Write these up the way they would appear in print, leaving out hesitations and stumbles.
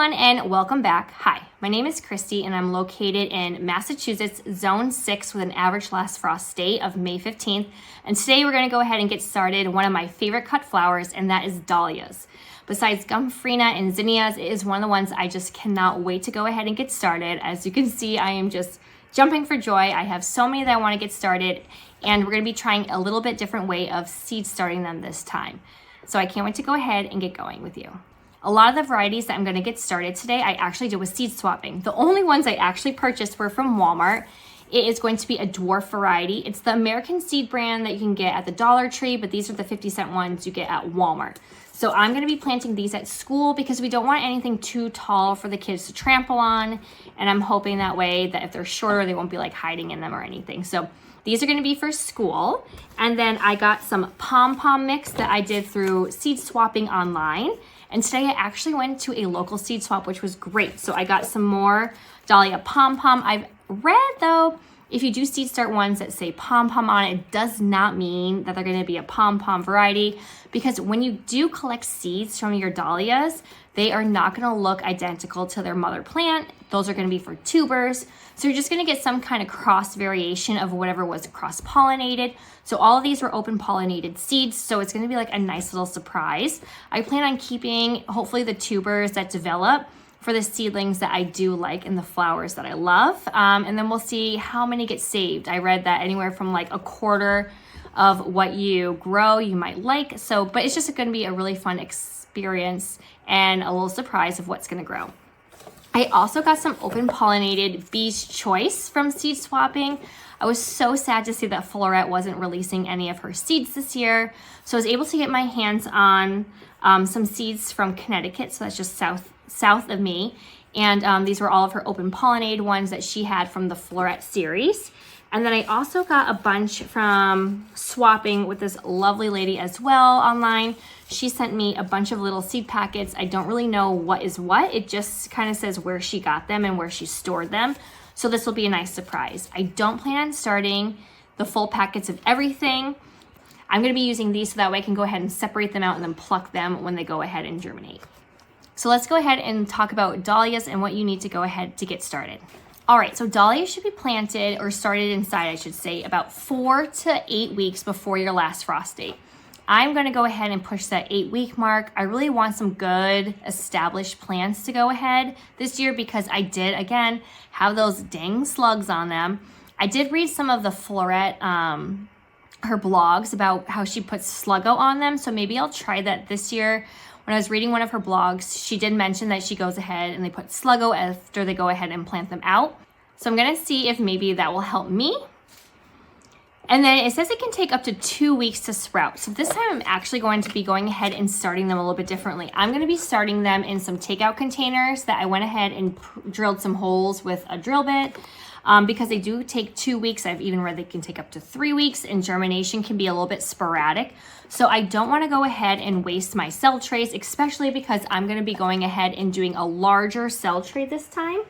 everyone, and welcome back. Hi, my name is Kristy, and I'm located in Massachusetts, Zone 6, with an average last frost date of May 15th. And today we're going to go ahead and get started one of my favorite cut flowers, and that is Dahlias. Besides Gomphrena and Zinnias, it is one of the ones I just cannot wait to go ahead and get started. As you can see, I am just jumping for joy. I have so many that I want to get started, and we're going to be trying a little bit different way of seed starting them this time. So I can't wait to go ahead and get going with you. A lot of the varieties that I'm going to get started today, I actually did with seed swapping. The only ones I actually purchased were from Walmart. It is going to be a dwarf variety. It's the American seed brand that you can get at the Dollar Tree, but these are the 50-cent ones you get at Walmart. So I'm going to be planting these at school because we don't want anything too tall for the kids to trample on. And I'm hoping that way that if they're shorter, they won't be like hiding in them or anything. So these are going to be for school. And then I got some pom-pom mix that I did through seed swapping online. And today I actually went to a local seed swap, which was great. So I got some more Dahlia pom-pom. I've read though, if you do seed start ones that say pom-pom on it, it does not mean that they're going to be a pom-pom variety, because when you do collect seeds from your dahlias, they are not going to look identical to their mother plant. Those are going to be for tubers. So you're just going to get some kind of cross variation of whatever was cross-pollinated. So all of these were open pollinated seeds. So it's going to be like a nice little surprise. I plan on keeping hopefully the tubers that develop for the seedlings that I do like and the flowers that I love. And then we'll see how many get saved. I read that anywhere from like a quarter of what you grow you might like. So, but it's just going to be a really fun experience and a little surprise of what's going to grow. I also got some open pollinated Bee's Choice from seed swapping. I was so sad to see that Floret wasn't releasing any of her seeds this year. So I was able to get my hands on some seeds from Connecticut. So that's just south of me. And these were all of her open pollinated ones that she had from the Floret series. And then I also got a bunch from swapping with this lovely lady as well online. She sent me a bunch of little seed packets. I don't really know what is what. It just kind of says where she got them and where she stored them. So this will be a nice surprise. I don't plan on starting the full packets of everything. I'm going to be using these so that way I can go ahead and separate them out and then pluck them when they go ahead and germinate. So let's go ahead and talk about dahlias and what you need to go ahead to get started. All right, so dahlias should be planted or started inside, I should say, about 4 to 8 weeks before your last frost date. I'm going to go ahead and push that 8-week mark. I really want some good established plants to go ahead this year because I did, again, have those dang slugs on them. I did read some of the Floret, her blogs about how she puts sluggo on them, so maybe I'll try that this year. When I was reading one of her blogs, she did mention that she goes ahead and they put sluggo after they go ahead and plant them out. So I'm going to see if maybe that will help me. And then it says it can take up to 2 weeks to sprout. So this time I'm actually going to be going ahead and starting them a little bit differently. I'm going to be starting them in some takeout containers that I went ahead and drilled some holes with a drill bit. Because they do take 2 weeks. I've even read they can take up to 3 weeks, and germination can be a little bit sporadic. So I don't want to go ahead and waste my cell trays, especially because I'm going to be going ahead and doing a larger cell tray this time.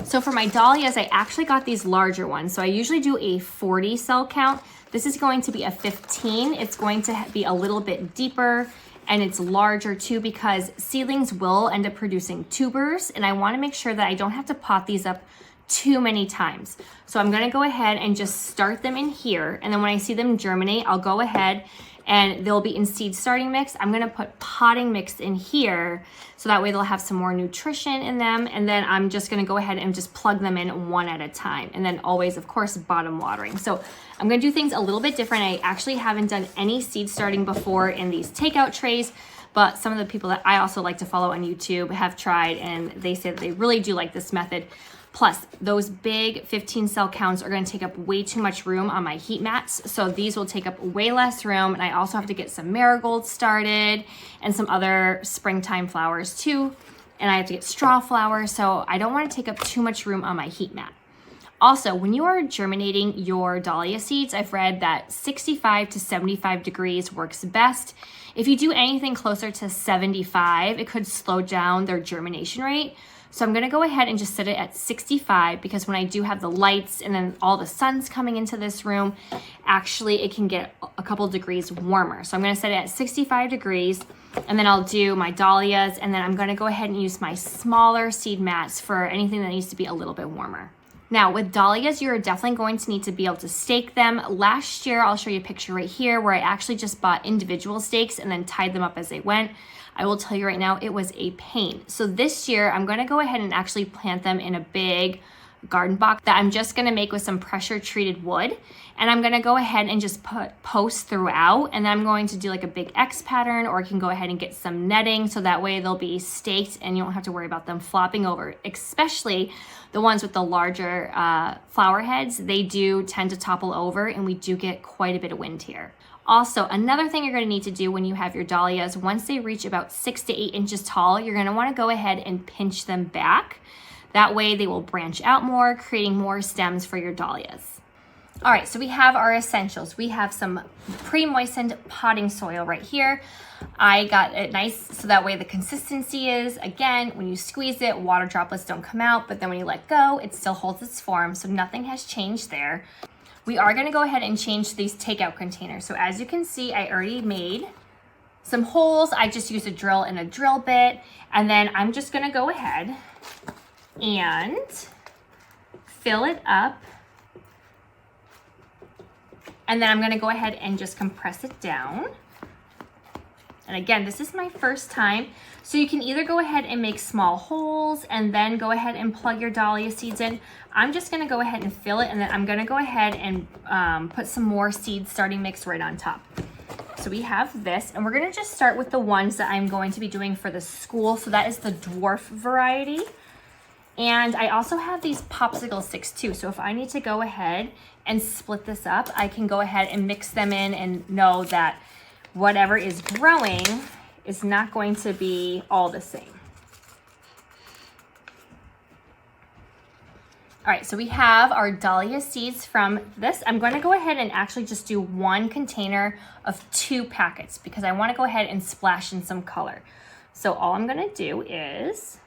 So for my dahlias, I actually got these larger ones. So I usually do a 40 cell count. This is going to be a 15. It's going to be a little bit deeper and it's larger too because seedlings will end up producing tubers, and I want to make sure that I don't have to pot these up too many times. So I'm going to go ahead and just start them in here, and then when I see them germinate, I'll go ahead and they'll be in seed starting mix. I'm going to put potting mix in here so that way they'll have some more nutrition in them, and then I'm just going to go ahead and just plug them in one at a time, and then always, of course, bottom watering. So I'm going to do things a little bit different. I actually haven't done any seed starting before in these takeout trays, but some of the people that I also like to follow on YouTube have tried, and they say that they really do like this method. Plus, those big 15 cell counts are going to take up way too much room on my heat mats. So these will take up way less room. And I also have to get some marigolds started and some other springtime flowers too. And I have to get straw flowers. So I don't want to take up too much room on my heat mat. Also, when you are germinating your dahlia seeds, I've read that 65 to 75 degrees works best. If you do anything closer to 75, it could slow down their germination rate. So I'm gonna go ahead and just set it at 65 because when I do have the lights and then all the sun's coming into this room, actually it can get a couple degrees warmer. So I'm gonna set it at 65 degrees and then I'll do my dahlias, and then I'm gonna go ahead and use my smaller seed mats for anything that needs to be a little bit warmer. Now with dahlias, you're definitely going to need to be able to stake them. Last year, I'll show you a picture right here where I actually just bought individual stakes and then tied them up as they went. I will tell you right now, it was a pain. So this year, I'm gonna go ahead and actually plant them in a big garden box that I'm just gonna make with some pressure treated wood. And I'm gonna go ahead and just put posts throughout, and then I'm going to do like a big X pattern, or I can go ahead and get some netting so that way they'll be staked and you don't have to worry about them flopping over, especially the ones with the larger flower heads. They do tend to topple over and we do get quite a bit of wind here. Also, another thing you're gonna need to do when you have your dahlias, once they reach about 6 to 8 inches tall, you're gonna wanna go ahead and pinch them back. That way they will branch out more, creating more stems for your dahlias. All right, so we have our essentials. We have some pre-moistened potting soil right here. I got it nice so that way the consistency is, again, when you squeeze it, water droplets don't come out, but then when you let go, it still holds its form, so nothing has changed there. We are gonna go ahead and change these takeout containers. So as you can see, I already made some holes. I just used a drill and a drill bit, and then I'm just gonna go ahead and fill it up. And then I'm gonna go ahead and just compress it down. And again, this is my first time. So you can either go ahead and make small holes and then go ahead and plug your dahlia seeds in. I'm just gonna go ahead and fill it, and then I'm gonna go ahead and put some more seed starting mix right on top. So we have this, and we're gonna just start with the ones that I'm going to be doing for the school. So that is the dwarf variety. And I also have these popsicle sticks too. So if I need to go ahead and split this up, I can go ahead and mix them in and know that whatever is growing is not going to be all the same. All right, so we have our dahlia seeds from this. I'm gonna go ahead and actually just do one container of 2 packets because I wanna go ahead and splash in some color. So all I'm gonna do is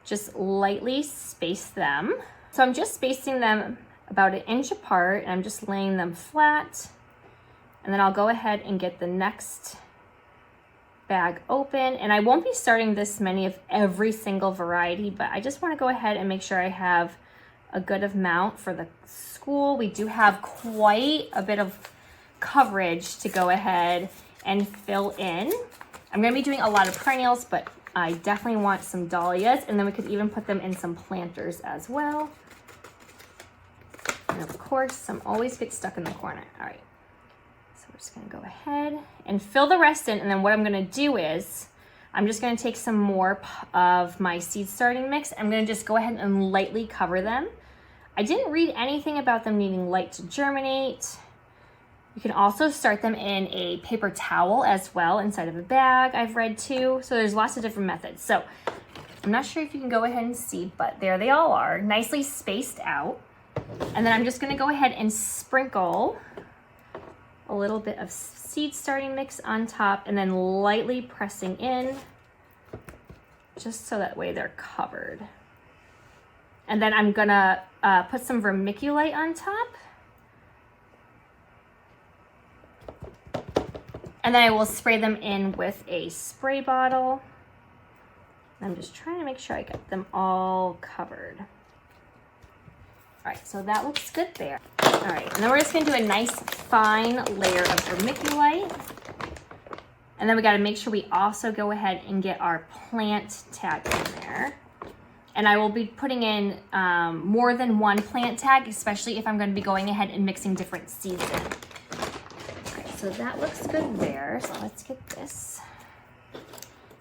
just lightly space them. So I'm just spacing them about 1 inch apart, and I'm just laying them flat. And then I'll go ahead and get the next bag open. And I won't be starting this many of every single variety, but I just wanna go ahead and make sure I have a good amount for the school. We do have quite a bit of coverage to go ahead and fill in. I'm gonna be doing a lot of perennials, but I definitely want some dahlias, and then we could even put them in some planters as well. And of course, some always get stuck in the corner. All right, so we're just gonna go ahead and fill the rest in, and then what I'm gonna do is, I'm just gonna take some more of my seed starting mix. I'm gonna just go ahead and lightly cover them. I didn't read anything about them needing light to germinate. You can also start them in a paper towel as well inside of a bag, I've read too. So there's lots of different methods. So I'm not sure if you can go ahead and see, but there they all are, nicely spaced out. And then I'm just gonna go ahead and sprinkle a little bit of seed starting mix on top, and then lightly pressing in, just so that way they're covered. And then I'm gonna put some vermiculite on top. And then I will spray them in with a spray bottle. I'm just trying to make sure I get them all covered. All right, so that looks good there. All right, and then we're just gonna do a nice fine layer of vermiculite. And then we gotta make sure we also go ahead and get our plant tag in there. And I will be putting in more than one plant tag, especially if I'm gonna be going ahead and mixing different seeds in. So that looks good there. So let's get this.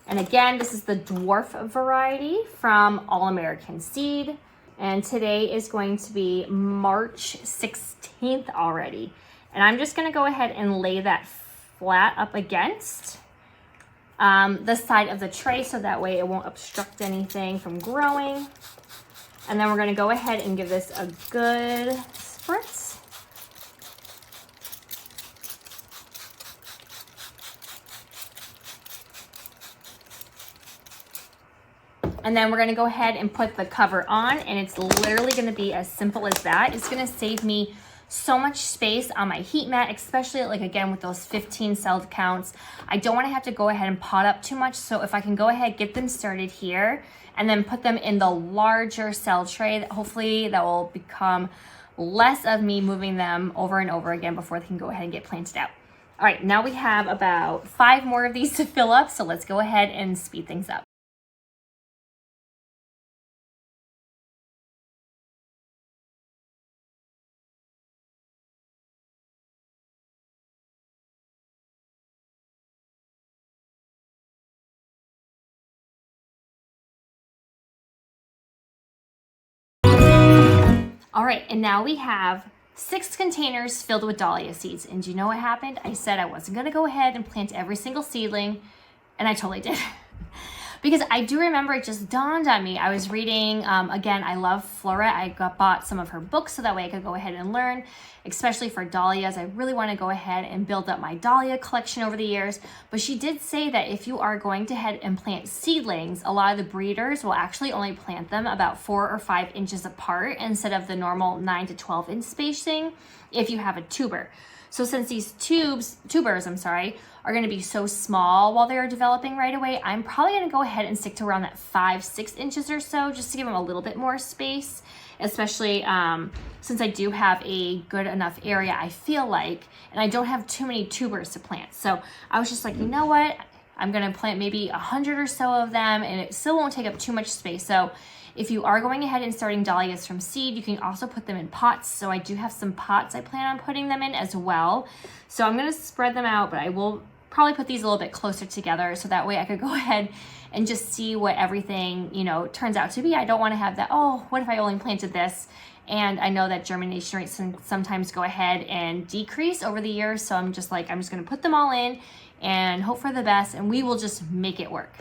And again, this is the dwarf variety from All American Seed. And today is going to be March 16th already. And I'm just gonna go ahead and lay that flat up against the side of the tray so that way it won't obstruct anything from growing. And then we're gonna go ahead and give this a good spritz. And then we're gonna go ahead and put the cover on, and it's literally gonna be as simple as that. It's gonna save me so much space on my heat mat, especially like again with those 15 cell counts. I don't want to have to go ahead and pot up too much, so if I can go ahead, get them started here and then put them in the larger cell tray, hopefully that will become less of me moving them over and over again before they can go ahead and get planted out. All right, now we have about 5 more of these to fill up, so let's go ahead and speed things up. All right, and now we have 6 containers filled with dahlia seeds. And do you know what happened? I said I wasn't gonna go ahead and plant every single seedling, and I totally did. Because I do remember it just dawned on me. I was reading, again, I love Flora. I bought some of her books so that way I could go ahead and learn, especially for dahlias. I really want to go ahead and build up my dahlia collection over the years. But she did say that if you are going to head and plant seedlings, a lot of the breeders will actually only plant them about 4 or 5 inches apart instead of the normal 9 to 12 inch spacing if you have a tuber. So since these tubers, are going to be so small while they're developing right away, I'm probably going to go ahead and stick to around that 5-6 inches or so, just to give them a little bit more space, especially since I do have a good enough area, I feel like, and I don't have too many tubers to plant. So I was just like, you know what? I'm going to plant maybe 100 or so of them, and it still won't take up too much space. So if you are going ahead and starting dahlias from seed, you can also put them in pots. So I do have some pots I plan on putting them in as well. So I'm going to spread them out, but I will probably put these a little bit closer together so that way I could go ahead and just see what everything, turns out to be. I don't want to have that, oh, what if I only planted this? And I know that germination rates can sometimes go ahead and decrease over the years. So I'm just going to put them all in and hope for the best, and we will just make it work.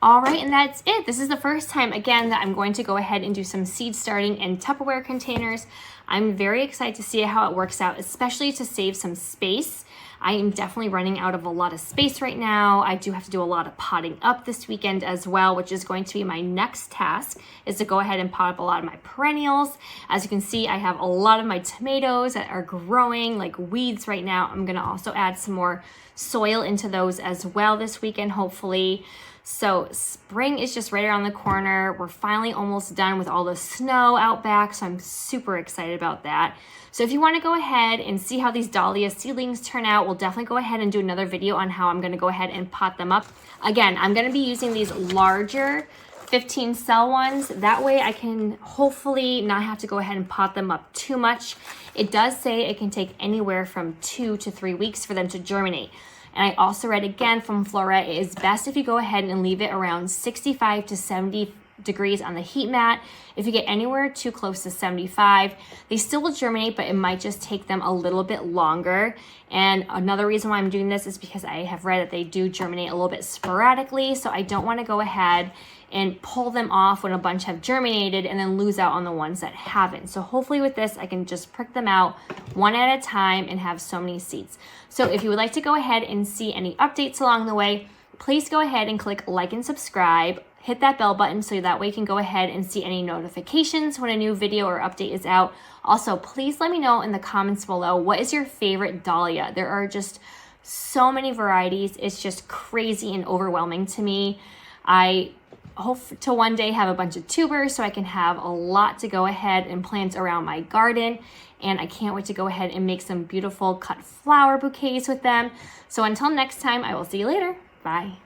All right, and that's it. This is the first time, again, that I'm going to go ahead and do some seed starting in Tupperware containers. I'm very excited to see how it works out, especially to save some space. I am definitely running out of a lot of space right now. I do have to do a lot of potting up this weekend as well, which is going to be my next task, is to go ahead and pot up a lot of my perennials. As you can see, I have a lot of my tomatoes that are growing like weeds right now. I'm gonna also add some more soil into those as well this weekend, hopefully. So spring is just right around the corner. We're finally almost done with all the snow out back, so I'm super excited about that. So if you want to go ahead and see how these dahlia seedlings turn out, we'll definitely go ahead and do another video on how I'm going to go ahead and pot them up. Again, I'm going to be using these larger 15 cell ones. That way I can hopefully not have to go ahead and pot them up too much. It does say it can take anywhere from 2 to 3 weeks for them to germinate. And I also read again from Flora, it is best if you go ahead and leave it around 65 to 70 degrees on the heat mat. If you get anywhere too close to 75, they still will germinate, but it might just take them a little bit longer. And another reason why I'm doing this is because I have read that they do germinate a little bit sporadically, so I don't want to go ahead and pull them off when a bunch have germinated and then lose out on the ones that haven't. So hopefully with this, I can just prick them out one at a time and have so many seeds. So if you would like to go ahead and see any updates along the way, please go ahead and click like and subscribe. Hit that bell button so that way you can go ahead and see any notifications when a new video or update is out. Also, please let me know in the comments below, what is your favorite dahlia? There are just so many varieties. It's just crazy and overwhelming to me. I hope to one day have a bunch of tubers so I can have a lot to go ahead and plant around my garden. And I can't wait to go ahead and make some beautiful cut flower bouquets with them. So until next time, I will see you later. Bye.